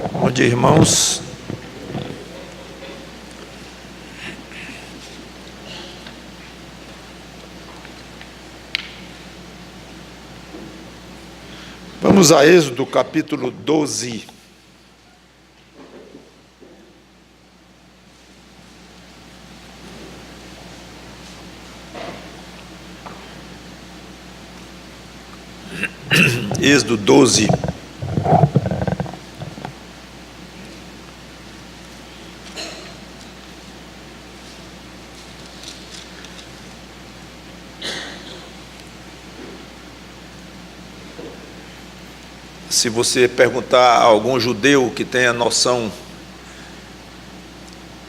Bom dia, irmãos. Vamos a Êxodo, capítulo 12. Êxodo 12. Se você perguntar a algum judeu que tenha noção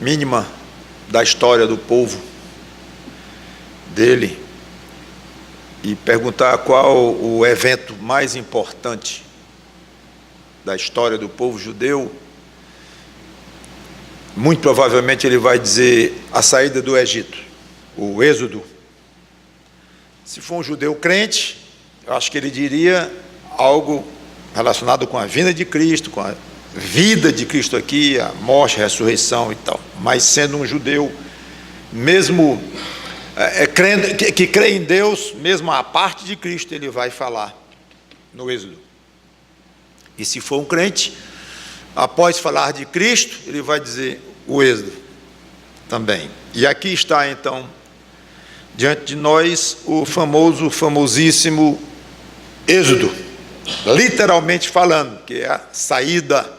mínima da história do povo dele, e perguntar qual o evento mais importante da história do povo judeu, muito provavelmente ele vai dizer a saída do Egito, o Êxodo. Se for um judeu crente, eu acho que ele diria algo relacionado com a vinda de Cristo, com a vida de Cristo aqui, a morte, a ressurreição e tal. Mas sendo um judeu, mesmo que crê em Deus, mesmo a parte de Cristo, ele vai falar no Êxodo. E se for um crente, após falar de Cristo, ele vai dizer o Êxodo também. E aqui está então, diante de nós, o famosíssimo Êxodo, literalmente falando, que é a saída.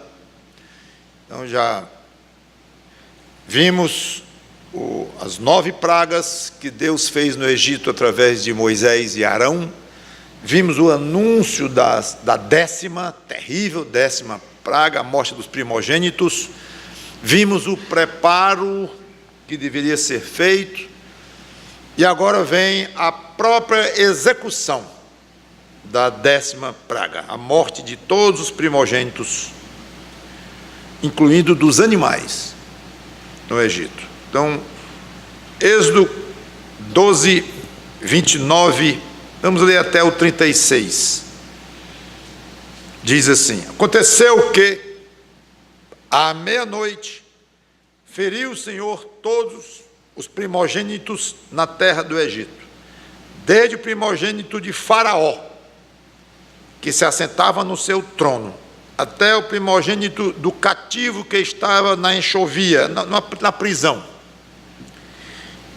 Então já vimos as 9 pragas que Deus fez no Egito através de Moisés e Arão. Vimos o anúncio da 10ª, terrível 10ª praga, a morte dos primogênitos. Vimos o preparo que deveria ser feito. E agora vem a própria execução da 10ª praga, a morte de todos os primogênitos, incluindo dos animais, no Egito. Então, Êxodo 12, 29, vamos ler até o 36. Diz assim: aconteceu que, à meia-noite, feriu o Senhor todos os primogênitos na terra do Egito, desde o primogênito de Faraó, que se assentava no seu trono, até o primogênito do cativo que estava na enxovia, na prisão,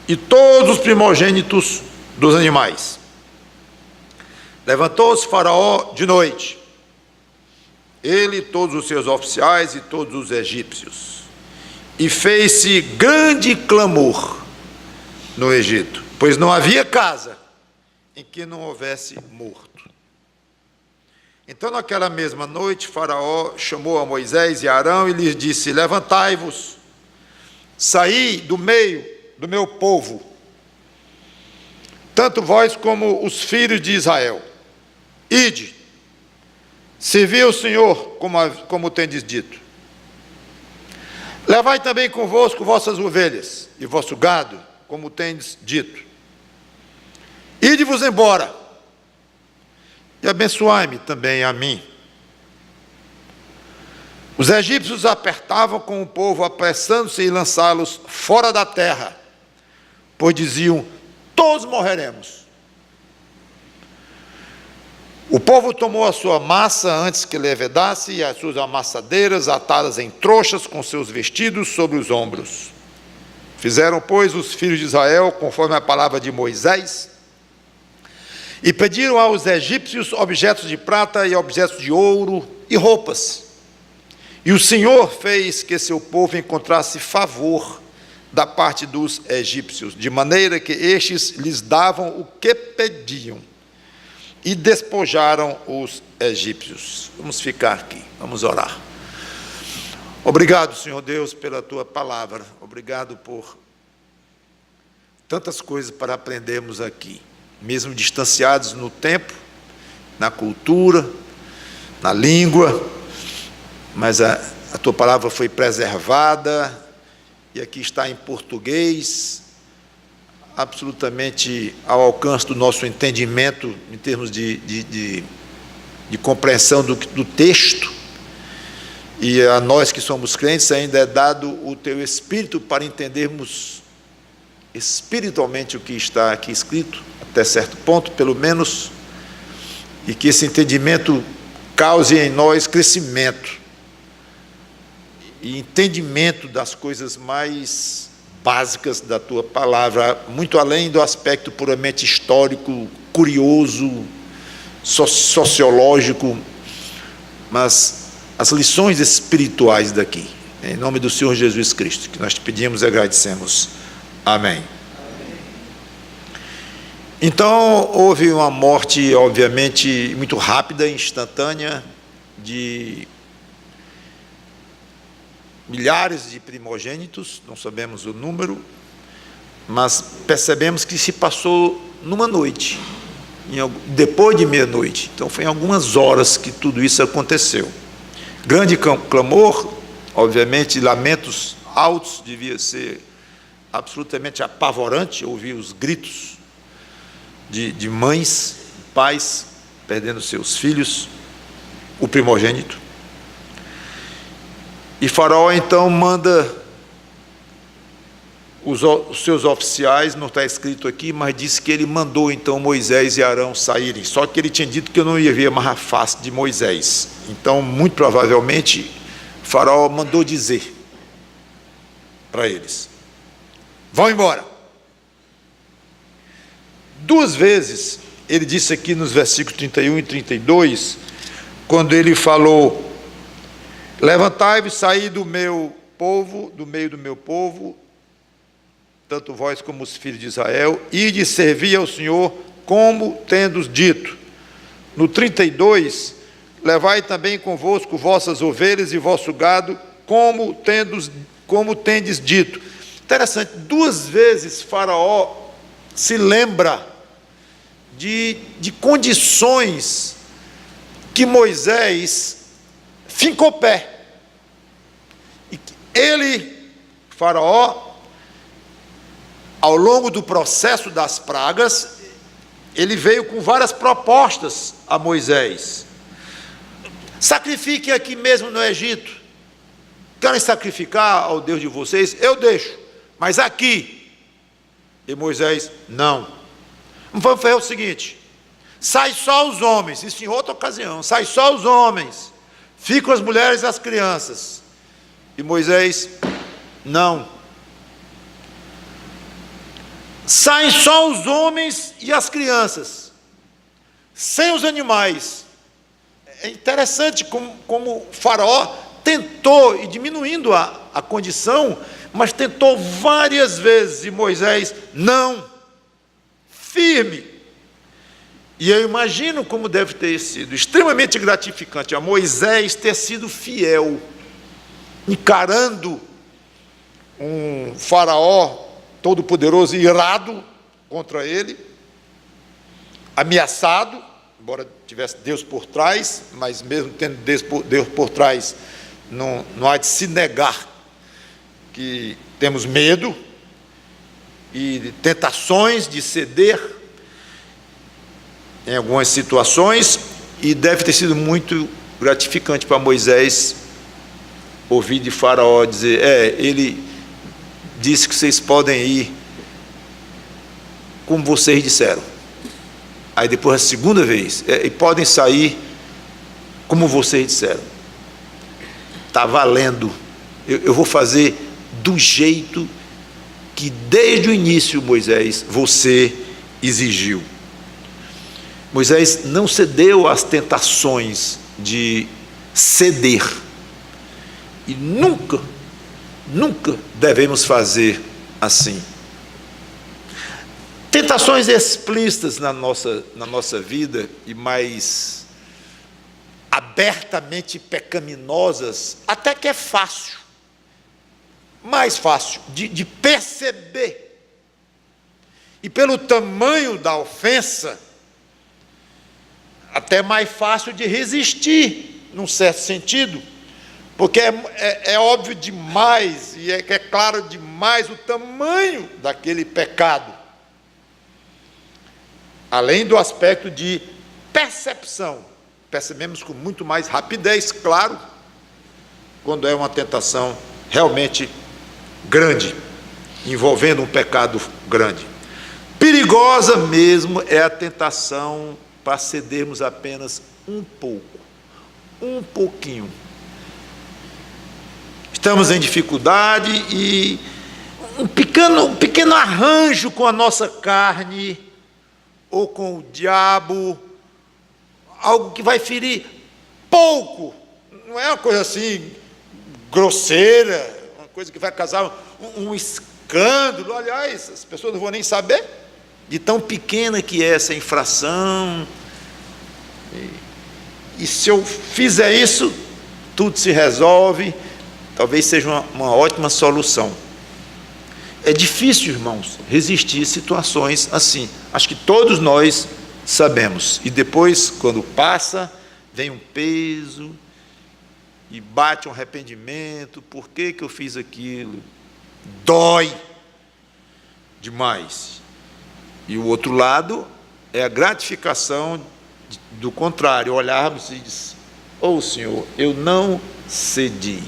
e todos os primogênitos dos animais. Levantou-se Faraó de noite, ele, todos os seus oficiais e todos os egípcios, e fez-se grande clamor no Egito, pois não havia casa em que não houvesse morto. Então, naquela mesma noite, Faraó chamou a Moisés e Arão e lhes disse: levantai-vos, saí do meio do meu povo, tanto vós como os filhos de Israel. Ide, servi ao Senhor, como tendes dito. Levai também convosco vossas ovelhas e vosso gado, como tendes dito. Ide-vos embora, e abençoai-me também a mim. Os egípcios apertavam com o povo, apressando-se em lançá-los fora da terra, pois diziam: todos morreremos. O povo tomou a sua massa antes que levedasse, e as suas amassadeiras atadas em trouxas com seus vestidos sobre os ombros. Fizeram, pois, os filhos de Israel, conforme a palavra de Moisés, e pediram aos egípcios objetos de prata e objetos de ouro e roupas. E o Senhor fez que seu povo encontrasse favor da parte dos egípcios, de maneira que estes lhes davam o que pediam, e despojaram os egípcios. Vamos ficar aqui, vamos orar. Obrigado, Senhor Deus, pela Tua palavra. Obrigado por tantas coisas para aprendermos aqui, mesmo distanciados no tempo, na cultura, na língua, mas a Tua palavra foi preservada, e aqui está em português, absolutamente ao alcance do nosso entendimento, em termos de compreensão do texto, E a nós que somos crentes ainda é dado o teu Espírito para entendermos espiritualmente o que está aqui escrito, até certo ponto, pelo menos, e que esse entendimento cause em nós crescimento e entendimento das coisas mais básicas da tua palavra, muito além do aspecto puramente histórico, curioso, sociológico, mas as lições espirituais daqui, em nome do Senhor Jesus Cristo, que nós te pedimos e agradecemos. Amém. Então, houve uma morte, obviamente, muito rápida, instantânea, de milhares de primogênitos, não sabemos o número, mas percebemos que se passou numa noite, depois de meia-noite. Então, foi em algumas horas que tudo isso aconteceu. Grande clamor, obviamente, lamentos altos, devia ser absolutamente apavorante ouvir os gritos de mães, pais, perdendo seus filhos, o primogênito. E Faraó então manda os seus oficiais, não está escrito aqui, mas disse que ele mandou então Moisés e Arão saírem, só que ele tinha dito que eu não ia ver mais a face de Moisés. Então, muito provavelmente, Faraó mandou dizer para eles: vão embora. 2 vezes, ele disse aqui nos versículos 31 e 32, quando ele falou: levantai-vos, saí do meu povo, do meio do meu povo, tanto vós como os filhos de Israel, e de servir ao Senhor, como tendes dito. No 32, levai também convosco vossas ovelhas e vosso gado, como tendes dito. Interessante, 2 vezes Faraó se lembra de condições que Moisés fincou pé. E ele, Faraó, ao longo do processo das pragas, ele veio com várias propostas a Moisés. Sacrifiquem aqui mesmo no Egito. Querem sacrificar ao Deus de vocês? Eu deixo, mas aqui. E Moisés, não. Vamos fazer o seguinte: sai só os homens, isso em outra ocasião, sai só os homens, ficam as mulheres e as crianças. E Moisés, não. Saem só os homens e as crianças, sem os animais. É interessante como Faraó tentou, e diminuindo a condição, mas tentou várias vezes, e Moisés, não, firme. E eu imagino como deve ter sido extremamente gratificante a Moisés ter sido fiel, encarando um Faraó todo-poderoso e irado contra ele, ameaçado, embora tivesse Deus por trás, mas mesmo tendo Deus por trás, não há de se negar que temos medo e tentações de ceder em algumas situações, e deve ter sido muito gratificante para Moisés ouvir de Faraó dizer: ele disse que vocês podem ir como vocês disseram. Aí depois a segunda vez, e podem sair como vocês disseram. Está valendo. Eu vou fazer do jeito que desde o início, Moisés, você exigiu. Moisés não cedeu às tentações de ceder. E nunca devemos fazer assim. Tentações explícitas na nossa vida e mais abertamente pecaminosas, até que é fácil, mais fácil de perceber. E pelo tamanho da ofensa, até mais fácil de resistir, num certo sentido, porque é óbvio demais, e é claro demais o tamanho daquele pecado, além do aspecto de percepção. Percebemos com muito mais rapidez, claro, quando é uma tentação realmente grande, envolvendo um pecado grande. Perigosa mesmo é a tentação para cedermos apenas um pouco, um pouquinho. Estamos em dificuldade e um pequeno arranjo com a nossa carne ou com o diabo, algo que vai ferir pouco, não é uma coisa assim grosseira, uma coisa que vai causar um escândalo. Aliás, as pessoas não vão nem saber de tão pequena que é essa infração. E se eu fizer isso, tudo se resolve. Talvez seja uma ótima solução. É difícil, irmãos, resistir a situações assim. Acho que todos nós sabemos. E depois, quando passa, vem um peso e bate um arrependimento. Por que eu fiz aquilo? Dói demais. E o outro lado é a gratificação do contrário, olharmos e dizer: "Oh, Senhor, eu não cedi.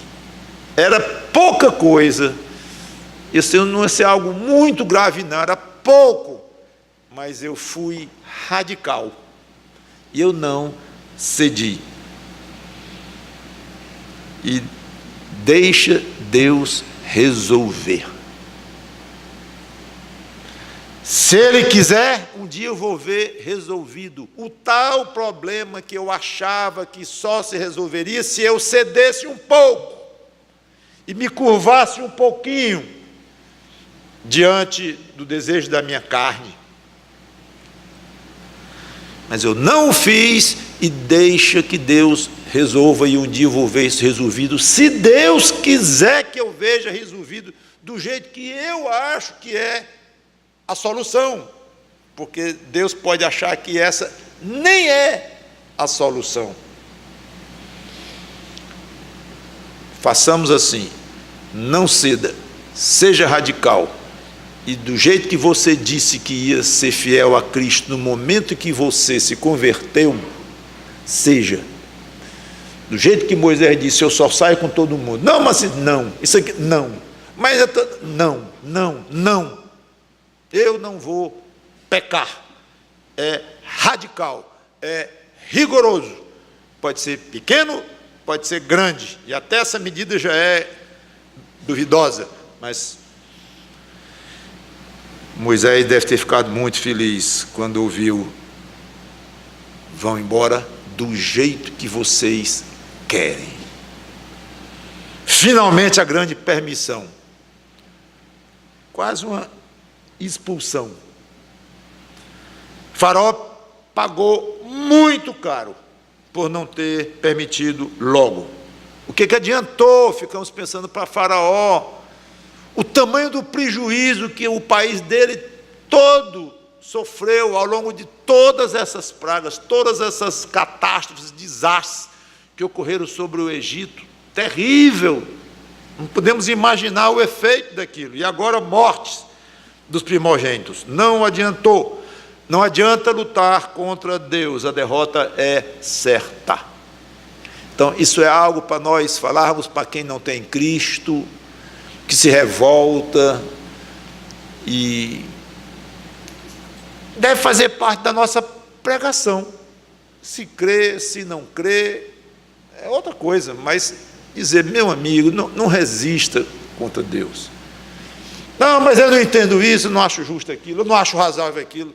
Era pouca coisa. Isso não ia ser algo muito grave, não, era pouco, mas eu fui radical e eu não cedi." E deixa Deus resolver. Se Ele quiser, um dia eu vou ver resolvido o tal problema que eu achava que só se resolveria se eu cedesse um pouco e me curvasse um pouquinho diante do desejo da minha carne. Mas eu não o fiz e deixa que Deus resolva, e um dia eu vou ver isso resolvido, se Deus quiser que eu veja resolvido do jeito que eu acho que é a solução, porque Deus pode achar que essa nem é a solução. Façamos assim, não ceda, seja radical, e do jeito que você disse que ia ser fiel a Cristo no momento que você se converteu, seja. Do jeito que Moisés disse: "Eu só saio com todo mundo." Não, mas não, isso aqui, não. Mas não. Eu não vou pecar. É radical, é rigoroso. Pode ser pequeno, pode ser grande, e até essa medida já é duvidosa, mas Moisés deve ter ficado muito feliz quando ouviu: "Vão embora do jeito que vocês querem." Finalmente a grande permissão, quase uma expulsão. Faraó pagou muito caro por não ter permitido logo. O que adiantou? Ficamos pensando para Faraó o tamanho do prejuízo que o país dele todo sofreu ao longo de todas essas pragas, todas essas catástrofes, desastres que ocorreram sobre o Egito. Terrível! Não podemos imaginar o efeito daquilo. E agora mortes dos primogênitos. Não adiantou. Não adianta lutar contra Deus, a derrota é certa. Então, isso é algo para nós falarmos para quem não tem Cristo, que se revolta, e deve fazer parte da nossa pregação. Se crê, se não crê, é outra coisa, mas dizer: "Meu amigo, não resista contra Deus." "Não, mas eu não entendo isso, eu não acho justo aquilo, eu não acho razoável aquilo."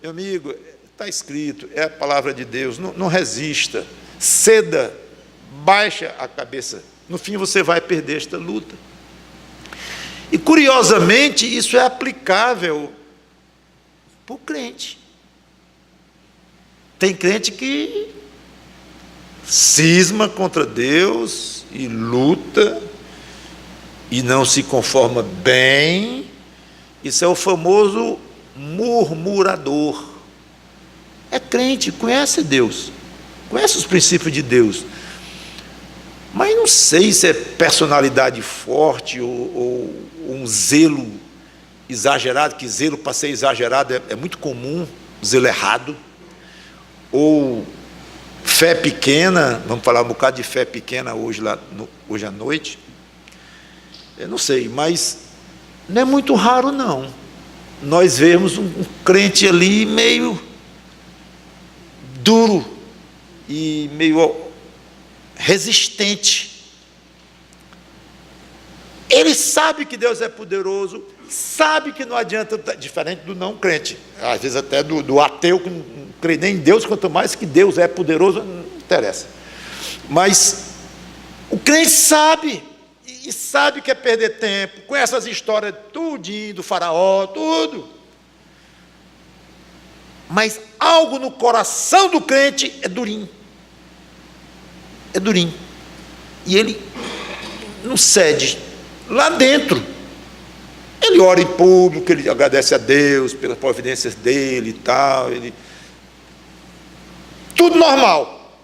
Meu amigo, está escrito, é a palavra de Deus, não resista, ceda, baixa a cabeça, no fim você vai perder esta luta. E curiosamente, isso é aplicável para o crente. Tem crente que cisma contra Deus e luta e não se conforma bem. Isso é o famoso murmurador. É crente, conhece Deus, conhece os princípios de Deus, mas não sei se é personalidade forte ou um zelo exagerado, que zelo para ser exagerado é muito comum, zelo errado, ou fé pequena, vamos falar um bocado de fé pequena hoje à noite, eu não sei, mas não é muito raro não, nós vemos um crente ali meio duro e meio resistente. Ele sabe que Deus é poderoso, sabe que não adianta, diferente do não crente, às vezes até do ateu que não crê nem em Deus, quanto mais que Deus é poderoso, não interessa. Mas o crente sabe, e sabe que é perder tempo, conhece as histórias tudinho do faraó, tudo. Mas algo no coração do crente é durinho. É durinho. E ele não cede. Lá dentro, ele ora em público, ele agradece a Deus pelas providências dele e tal, tudo normal,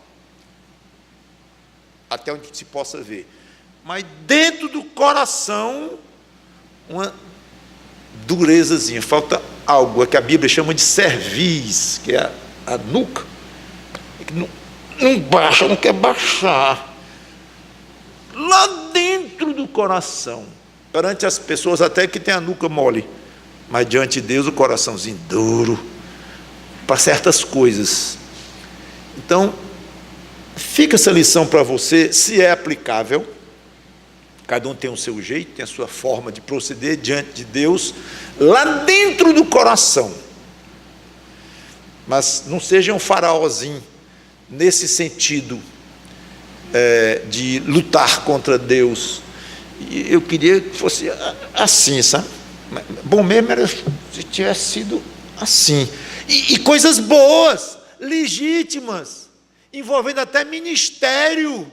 até onde se possa ver, mas dentro do coração, uma durezazinha, falta algo, é que a Bíblia chama de cerviz, que é a nuca, que não baixa, não quer baixar, lá dentro do coração, perante as pessoas até que tem a nuca mole, mas diante de Deus o coraçãozinho duro, para certas coisas. Então, fica essa lição para você, se é aplicável, cada um tem o seu jeito, tem a sua forma de proceder diante de Deus, lá dentro do coração, mas não seja um faraózinho, nesse sentido, de lutar contra Deus. E eu queria que fosse assim, sabe? Bom mesmo era se tivesse sido assim. E coisas boas, legítimas, envolvendo até ministério.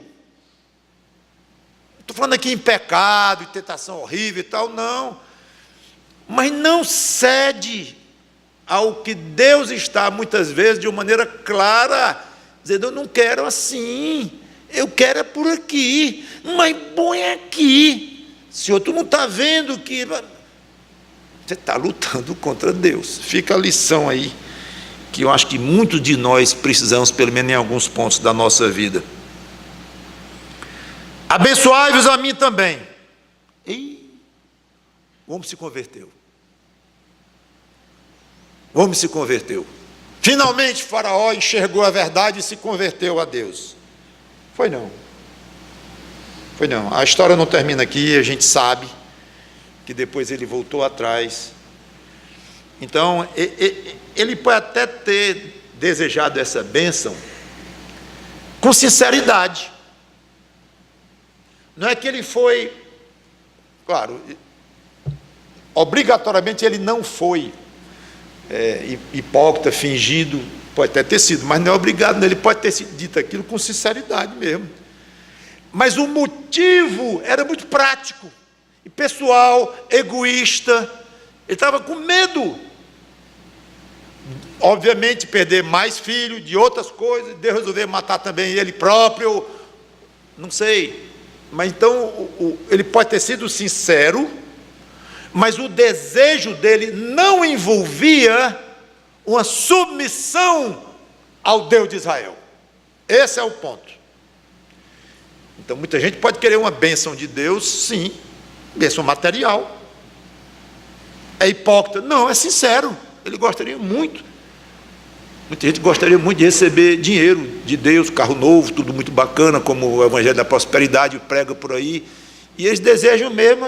Estou falando aqui em pecado, em tentação horrível e tal, não. Mas não cede ao que Deus está, muitas vezes, de uma maneira clara, dizendo, eu não quero assim, eu quero é por aqui, mas põe aqui. Senhor, tu não está vendo que você está lutando contra Deus. Fica a lição aí, que eu acho que muitos de nós precisamos, pelo menos em alguns pontos da nossa vida. Abençoai-vos a mim também. E o homem se converteu. O homem se converteu. Finalmente Faraó enxergou a verdade e se converteu a Deus. Foi não. Foi não. A história não termina aqui, a gente sabe que depois ele voltou atrás. Então, ele pode até ter desejado essa bênção com sinceridade. Não é que ele foi, claro, obrigatoriamente ele não foi hipócrita, fingido, pode até ter sido, mas não é obrigado, ele pode ter dito aquilo com sinceridade mesmo. Mas o motivo era muito prático, e pessoal, egoísta, ele estava com medo, obviamente, perder mais filho, de outras coisas, Deus resolveu matar também ele próprio, não sei. Mas então, ele pode ter sido sincero, mas o desejo dele não envolvia uma submissão ao Deus de Israel. Esse é o ponto. Então, muita gente pode querer uma bênção de Deus, sim, bênção material. É hipócrita? Não, é sincero. Ele gostaria muito. Muita gente gostaria muito de receber dinheiro de Deus, carro novo, tudo muito bacana, como o Evangelho da Prosperidade prega por aí. E eles desejam mesmo,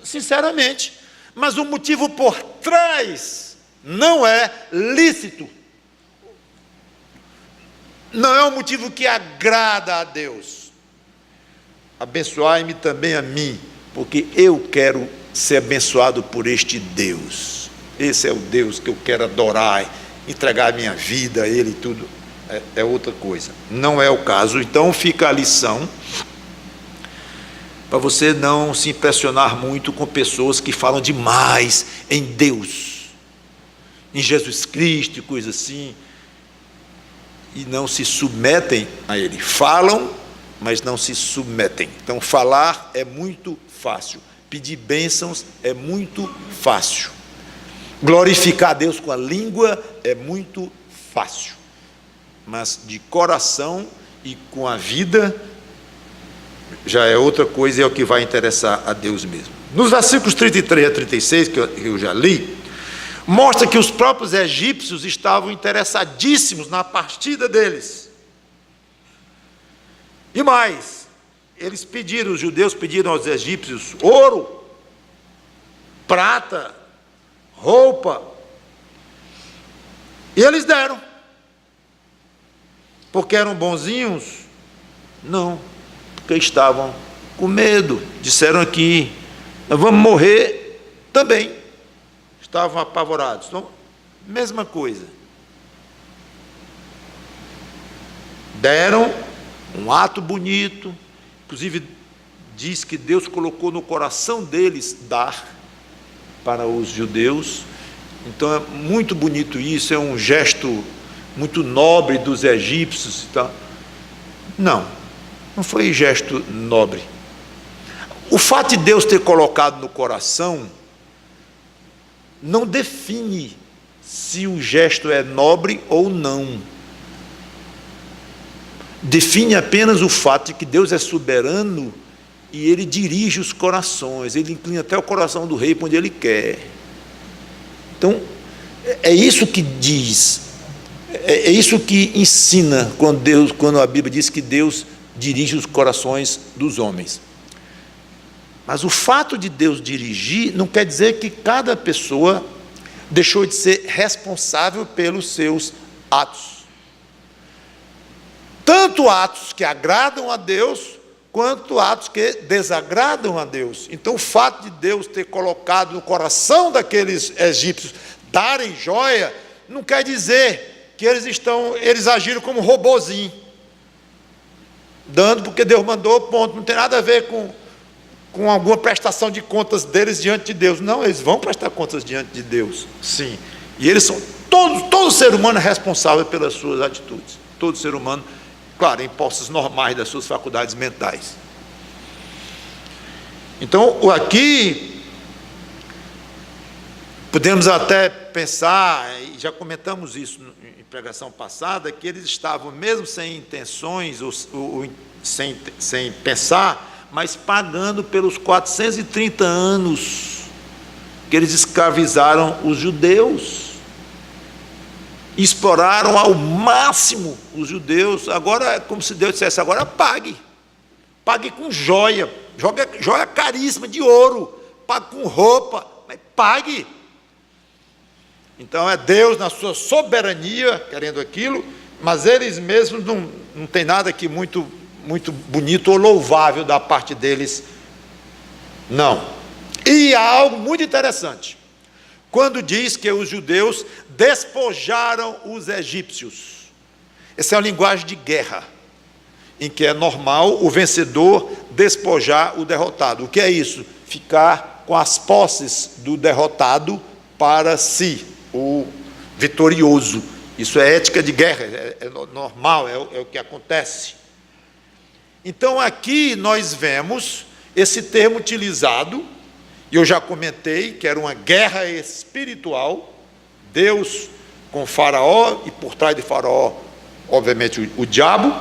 sinceramente. Mas o motivo por trás não é lícito. Não é um motivo que agrada a Deus. Abençoai-me também a mim, porque eu quero ser abençoado por este Deus. Esse é o Deus que eu quero adorar, entregar a minha vida a Ele e tudo. É outra coisa. Não é o caso. Então fica a lição para você não se impressionar muito com pessoas que falam demais em Deus, em Jesus Cristo e coisa assim, e não se submetem a Ele. Falam, mas não se submetem. Então falar é muito fácil, pedir bênçãos é muito fácil, glorificar a Deus com a língua é muito fácil. mas de coração e com a vida já é outra coisa e é o que vai interessar a Deus mesmo. Nos versículos 33 a 36, que eu já li, mostra que os próprios egípcios estavam interessadíssimos na partida deles. E mais, os judeus pediram aos egípcios ouro, prata, roupa, e eles deram. Porque eram bonzinhos? Não, porque estavam com medo. Disseram aqui, nós vamos morrer também. Estavam apavorados. Então, mesma coisa. Deram um ato bonito, inclusive diz que Deus colocou no coração deles dar para os judeus. Então é muito bonito isso, é um gesto muito nobre dos egípcios e tal. Não foi gesto nobre. O fato de Deus ter colocado no coração não define se o gesto é nobre ou não. Define apenas o fato de que Deus é soberano e Ele dirige os corações, Ele inclina até o coração do rei para onde Ele quer. Então, é isso que diz, é isso que ensina quando a Bíblia diz que Deus dirige os corações dos homens. Mas o fato de Deus dirigir não quer dizer que cada pessoa deixou de ser responsável pelos seus atos. Tanto atos que agradam a Deus, quanto atos que desagradam a Deus. Então, o fato de Deus ter colocado no coração daqueles egípcios darem joia, não quer dizer que eles agiram como robozinho, dando porque Deus mandou, ponto. Não tem nada a ver com alguma prestação de contas deles diante de Deus. Não, eles vão prestar contas diante de Deus, sim. E eles são, todo ser humano é responsável pelas suas atitudes. Todo ser humano, claro, em posses normais das suas faculdades mentais. Então, aqui, podemos até pensar, e já comentamos isso em pregação passada, que eles estavam, mesmo sem intenções, ou sem pensar, mas pagando pelos 430 anos que eles escravizaram os judeus, exploraram ao máximo os judeus. Agora é como se Deus dissesse: agora pague com joia caríssima de ouro, pague com roupa, mas pague. Então é Deus na sua soberania querendo aquilo, mas eles mesmos não tem nada aqui muito bonito ou louvável da parte deles, não. E há algo muito interessante, quando diz que os judeus despojaram os egípcios. Essa é uma linguagem de guerra, em que é normal o vencedor despojar o derrotado. O que é isso? Ficar com as posses do derrotado para si, o vitorioso. Isso é ética de guerra, é normal, é o que acontece. Então aqui nós vemos esse termo utilizado, e eu já comentei que era uma guerra espiritual, Deus com Faraó, e por trás de Faraó, obviamente, o diabo.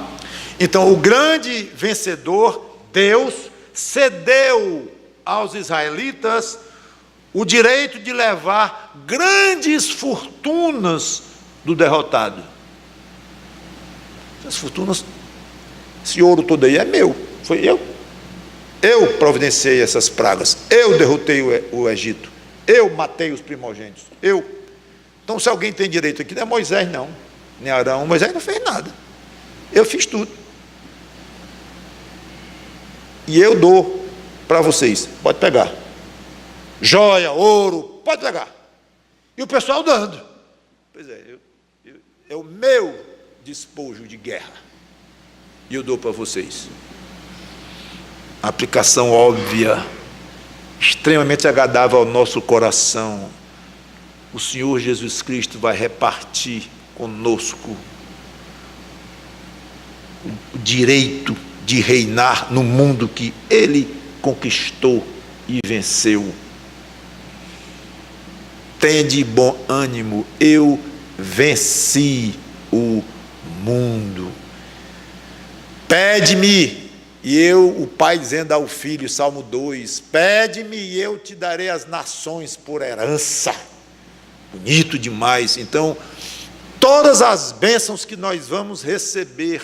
Então o grande vencedor, Deus, cedeu aos israelitas o direito de levar grandes fortunas do derrotado. Essas fortunas, esse ouro todo aí é meu, foi eu providenciei essas pragas, eu derrotei o Egito, eu matei os primogênitos, eu. Então, se alguém tem direito aqui, não é Moisés não, nem Arão. Moisés não fez nada, eu fiz tudo, e eu dou para vocês, pode pegar, joia, ouro, pode pegar. E o pessoal dando. Pois é, é o meu despojo de guerra, e eu dou para vocês. Aplicação óbvia, extremamente agradável ao nosso coração. O Senhor Jesus Cristo vai repartir conosco o direito de reinar no mundo que Ele conquistou e venceu. Tende bom ânimo, eu venci o mundo. Pede-me, e eu, o pai dizendo ao filho, Salmo 2, pede-me e eu te darei as nações por herança. Bonito demais. Então, todas as bênçãos que nós vamos receber,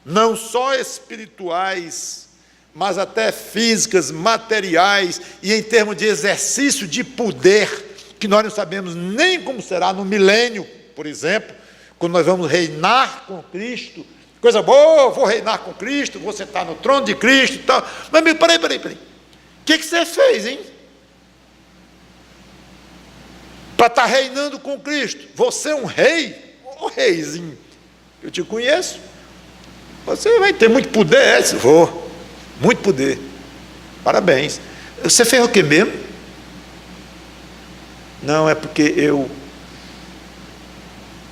não só espirituais, mas até físicas, materiais, e em termos de exercício de poder, que nós não sabemos nem como será no milênio, por exemplo, quando nós vamos reinar com Cristo. Coisa boa, vou reinar com Cristo, vou sentar no trono de Cristo e tal. Mas peraí. O que você fez, hein? Para estar reinando com Cristo. Você é um rei? Ô reizinho, eu te conheço. Você vai ter muito poder, vou. Muito poder. Parabéns. Você fez o que mesmo? Não, é porque eu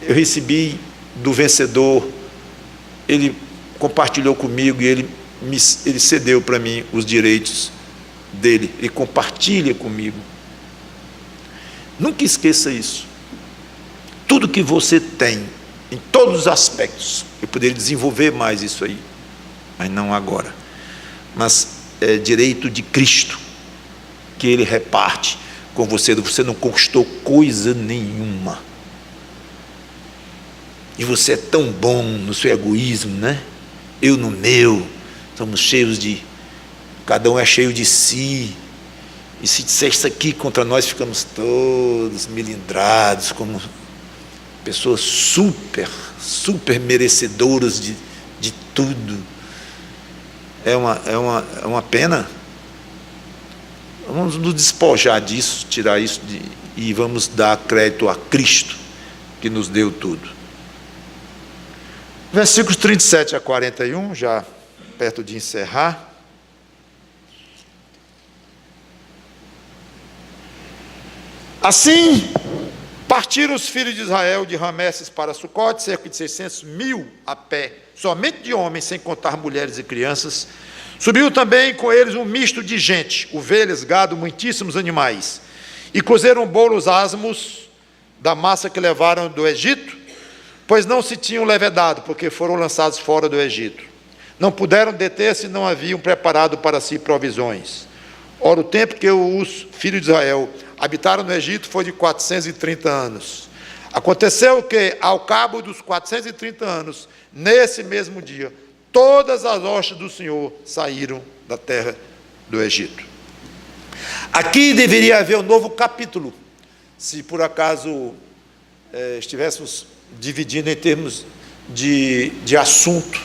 recebi do vencedor, ele compartilhou comigo e ele cedeu para mim os direitos dele, ele compartilha comigo. Nunca esqueça isso. Tudo que você tem, em todos os aspectos, eu poderia desenvolver mais isso aí, mas não agora. Mas é direito de Cristo, que ele reparte com você. Você não conquistou coisa nenhuma. E você é tão bom no seu egoísmo, né? Eu no meu. Somos cheios de... Cada um é cheio de si. E se disser isso aqui contra nós, ficamos todos melindrados, como pessoas super merecedoras de tudo. É uma pena. Vamos nos despojar disso, tirar isso e vamos dar crédito a Cristo, que nos deu tudo. Versículos 37 a 41, já perto de encerrar. Assim, partiram os filhos de Israel de Ramesses para Sucote, cerca de 600.000 a pé, somente de homens, sem contar mulheres e crianças. Subiu também com eles um misto de gente, ovelhas, gado, muitíssimos animais. E cozeram bolos asmos da massa que levaram do Egito, pois não se tinham levedado, porque foram lançados fora do Egito. Não puderam deter-se, não haviam preparado para si provisões. Ora, o tempo que os filhos de Israel habitaram no Egito foi de 430 anos. Aconteceu que, ao cabo dos 430 anos, nesse mesmo dia, todas as hostes do Senhor saíram da terra do Egito. Aqui deveria haver um novo capítulo, se por acaso estivéssemos dividindo em termos de assunto,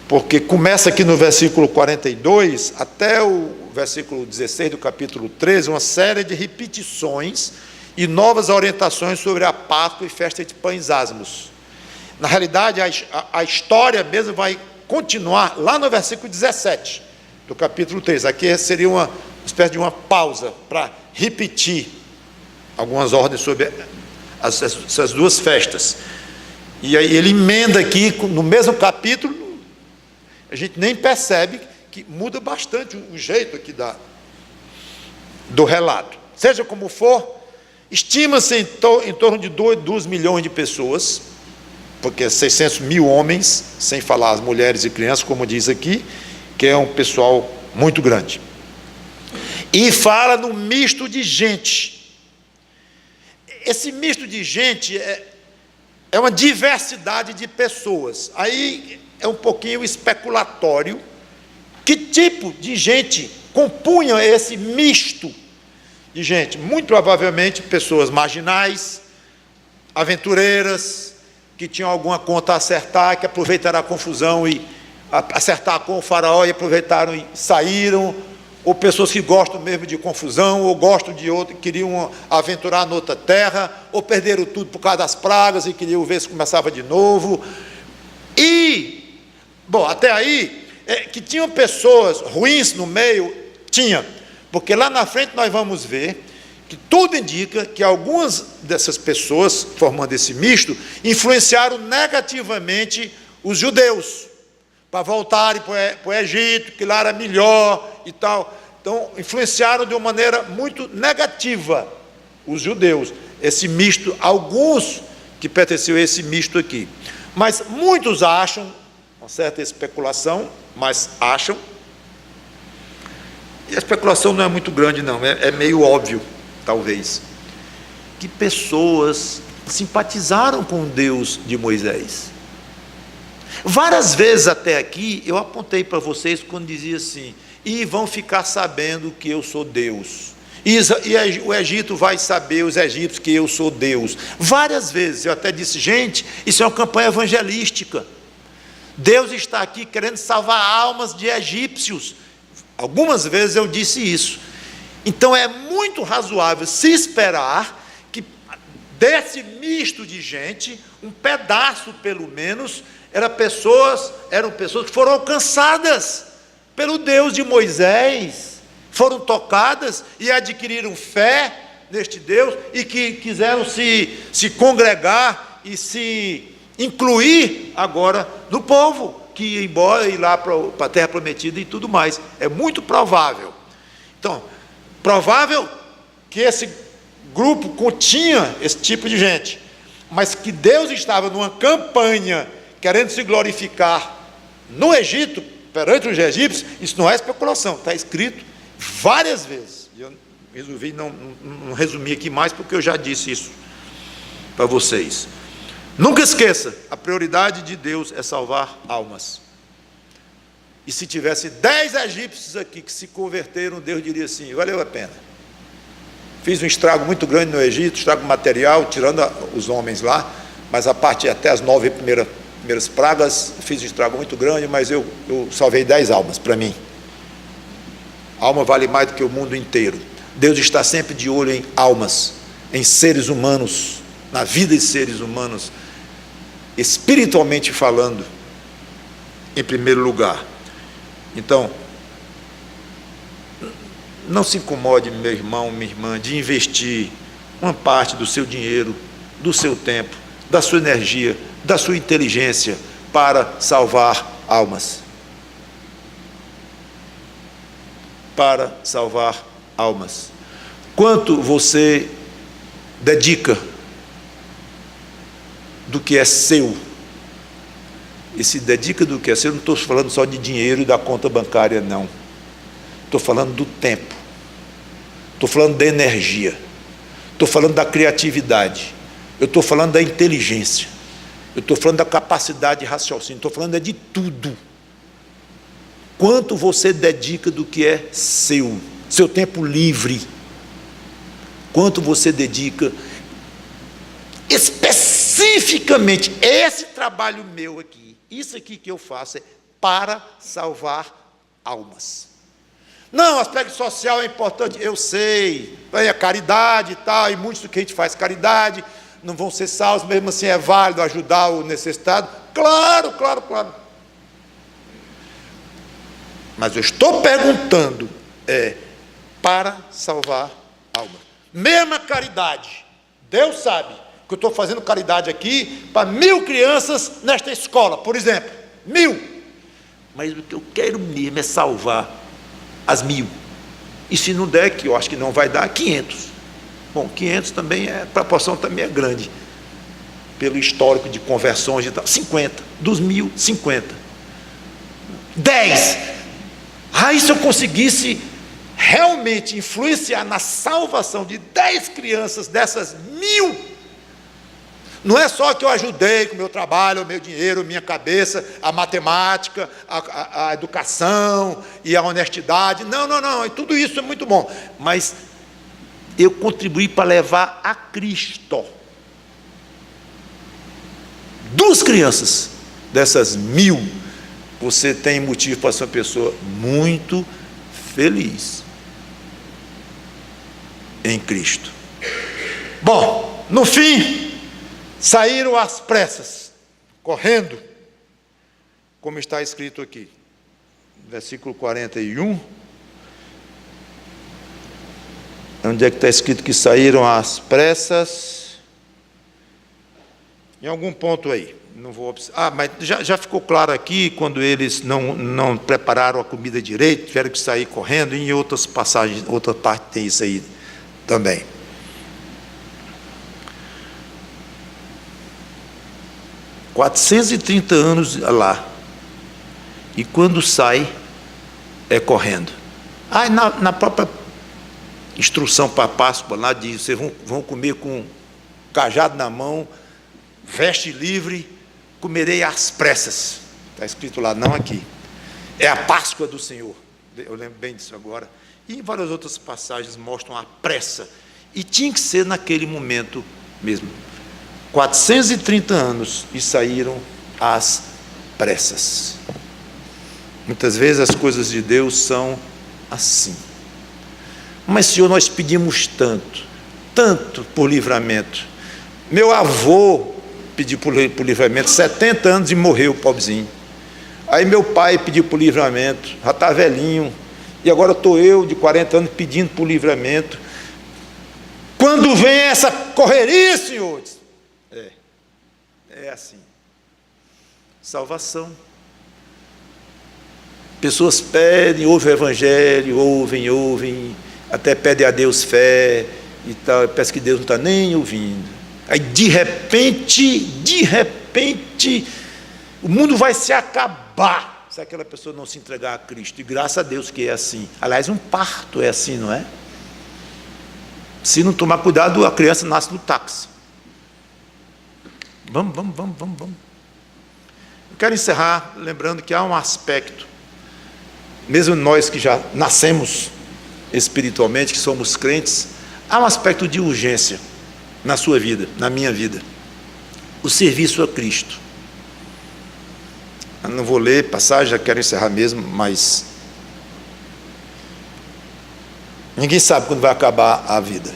porque começa aqui no versículo 42 até o versículo 16 do capítulo 13, uma série de repetições e novas orientações sobre a Páscoa e festa de pães asmos. Na realidade, a história mesmo vai continuar lá no versículo 17 do capítulo 13. Aqui seria uma espécie de uma pausa para repetir algumas ordens sobre essas duas festas. E aí ele emenda aqui no mesmo capítulo. A gente nem percebe que muda bastante o jeito aqui do relato. Seja como for, estima-se em torno de 2 milhões de pessoas, porque 600.000 homens, sem falar as mulheres e crianças, como diz aqui, que é um pessoal muito grande. E fala no misto de gente. Esse misto de gente é uma diversidade de pessoas. Aí é um pouquinho especulatório. Que tipo de gente compunha esse misto de gente? Muito provavelmente pessoas marginais, aventureiras, que tinham alguma conta a acertar, que aproveitaram a confusão e acertar com o faraó e aproveitaram e saíram, ou pessoas que gostam mesmo de confusão, ou gostam de outro, queriam aventurar noutra terra, ou perderam tudo por causa das pragas e queriam ver se começava de novo. E, bom, até aí, que tinham pessoas ruins no meio, tinha, porque lá na frente nós vamos ver que tudo indica que algumas dessas pessoas, formando esse misto, influenciaram negativamente os judeus, para voltarem para o Egito, que lá era melhor e tal. Então, influenciaram de uma maneira muito negativa os judeus, esse misto, alguns que pertenciam a esse misto aqui. Mas muitos acham, uma certa especulação, mas acham, e a especulação não é muito grande não, é meio óbvio, talvez, que pessoas simpatizaram com o Deus de Moisés. Várias vezes até aqui, eu apontei para vocês quando dizia assim, e vão ficar sabendo que eu sou Deus. E o Egito vai saber, os egípcios, que eu sou Deus. Várias vezes eu até disse, gente, isso é uma campanha evangelística. Deus está aqui querendo salvar almas de egípcios. Algumas vezes eu disse isso. Então é muito razoável se esperar que desse misto de gente, um pedaço pelo menos, eram pessoas que foram alcançadas pelo Deus de Moisés, foram tocadas e adquiriram fé neste Deus e que quiseram se congregar e se incluir agora no povo que ia embora, ir lá para a terra prometida e tudo mais. É muito provável. Então, provável que esse grupo continha esse tipo de gente, mas que Deus estava numa campanha querendo se glorificar no Egito, perante os egípcios, isso não é especulação, está escrito várias vezes. Eu resolvi não resumir aqui mais, porque eu já disse isso para vocês. Nunca esqueça, a prioridade de Deus é salvar almas. E se tivesse 10 egípcios aqui que se converteram, Deus diria assim, valeu a pena. Fiz um estrago muito grande no Egito, estrago material, tirando os homens lá, mas a parte até as 9 primeiras pragas, fiz um estrago muito grande, mas eu salvei 10 almas para mim. A alma vale mais do que o mundo inteiro. Deus está sempre de olho em almas, em seres humanos, na vida de seres humanos, espiritualmente falando, em primeiro lugar. Então, não se incomode, meu irmão, minha irmã, de investir uma parte do seu dinheiro, do seu tempo, da sua energia, da sua inteligência para salvar almas. Para salvar almas. Quanto você dedica do que é seu? E se dedica do que é seu, não estou falando só de dinheiro e da conta bancária, não. Estou falando do tempo. Estou falando da energia. Estou falando da criatividade. Eu estou falando da inteligência. Eu estou falando da capacidade de raciocínio. Estou falando de tudo. Quanto você dedica do que é seu? Seu tempo livre. Quanto você dedica especificamente, esse trabalho meu aqui, isso aqui que eu faço é para salvar almas. Não, o aspecto social é importante, eu sei, a caridade e tal, e muitos do que a gente faz caridade, não vão ser salvos, mesmo assim é válido ajudar o necessitado, claro. Mas eu estou perguntando, para salvar alma. Mesma caridade, Deus sabe que eu estou fazendo caridade aqui para 1000 crianças nesta escola, por exemplo, 1000. Mas o que eu quero mesmo é salvar as 1000. E se não der, que eu acho que não vai dar, 500. Bom, 500 também a proporção também é grande, pelo histórico de conversões e tal. 50, dos 1000, 50. 10. Aí se eu conseguisse realmente influenciar na salvação de 10 crianças dessas 1000, não é só que eu ajudei com o meu trabalho, o meu dinheiro, minha cabeça, a matemática, a educação e a honestidade, não, tudo isso é muito bom, mas eu contribuí para levar a Cristo 2 crianças dessas 1000, você tem motivo para ser uma pessoa muito feliz em Cristo. Bom, no fim, saíram às pressas, correndo, como está escrito aqui, versículo 41, onde é que está escrito que saíram às pressas? Em algum ponto aí, não vou... mas já ficou claro aqui, quando eles não prepararam a comida direito, tiveram que sair correndo, e em outras passagens, outra parte tem isso aí também. 430 anos lá. E quando sai, é correndo. Aí na própria instrução para a Páscoa, lá diz, vocês vão comer com cajado na mão, veste livre, comerei às pressas. Está escrito lá, não aqui. É a Páscoa do Senhor. Eu lembro bem disso agora. E em várias outras passagens mostram a pressa. E tinha que ser naquele momento mesmo. 430 anos e saíram às pressas. Muitas vezes as coisas de Deus são assim. Mas, Senhor, nós pedimos tanto por livramento. Meu avô pediu por livramento, 70 anos e morreu, pobrezinho. Aí meu pai pediu por livramento, já está velhinho. E agora estou eu, de 40 anos, pedindo por livramento. Quando vem essa correria, senhores? É assim. Salvação. Pessoas pedem, ouvem o Evangelho, ouvem, até pedem a Deus fé e tal, parece que Deus não está nem ouvindo. Aí de repente, o mundo vai se acabar se aquela pessoa não se entregar a Cristo. E graças a Deus que é assim. Aliás, um parto é assim, não é? Se não tomar cuidado, a criança nasce no táxi. Vamos. Eu quero encerrar lembrando que há um aspecto, mesmo nós que já nascemos espiritualmente, que somos crentes, há um aspecto de urgência na sua vida, na minha vida. O serviço a Cristo. Eu não vou ler passagem, já quero encerrar mesmo, mas ninguém sabe quando vai acabar a vida.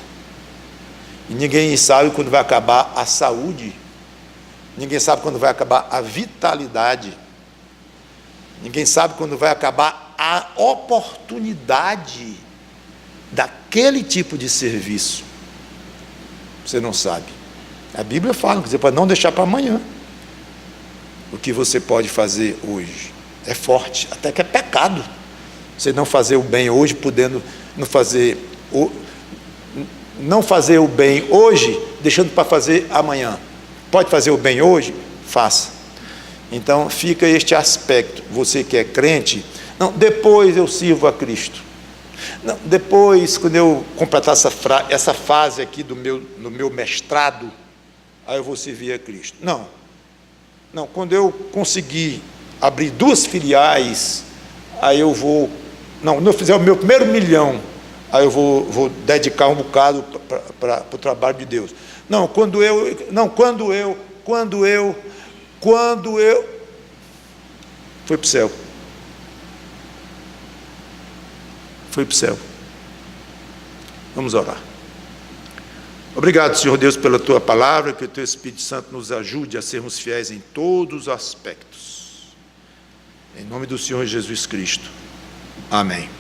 E ninguém sabe quando vai acabar a saúde. Ninguém sabe quando vai acabar a vitalidade. Ninguém sabe quando vai acabar a oportunidade daquele tipo de serviço. Você não sabe. A Bíblia fala que você pode não deixar para amanhã. O que você pode fazer hoje é forte, até que é pecado. Você não fazer o bem hoje, podendo não fazer o bem hoje, deixando para fazer amanhã. Pode fazer o bem hoje? Faça. Então fica este aspecto. Você que é crente, não, depois eu sirvo a Cristo. Não, depois, quando eu completar essa fase aqui no meu mestrado, aí eu vou servir a Cristo. Não, quando eu conseguir abrir 2 filiais, aí eu vou, quando eu fizer o meu primeiro 1 milhão, aí eu vou dedicar um bocado para o trabalho de Deus. Quando eu, foi para o céu. Foi para o céu. Vamos orar. Obrigado, Senhor Deus, pela Tua palavra, que o Teu Espírito Santo nos ajude a sermos fiéis em todos os aspectos. Em nome do Senhor Jesus Cristo. Amém.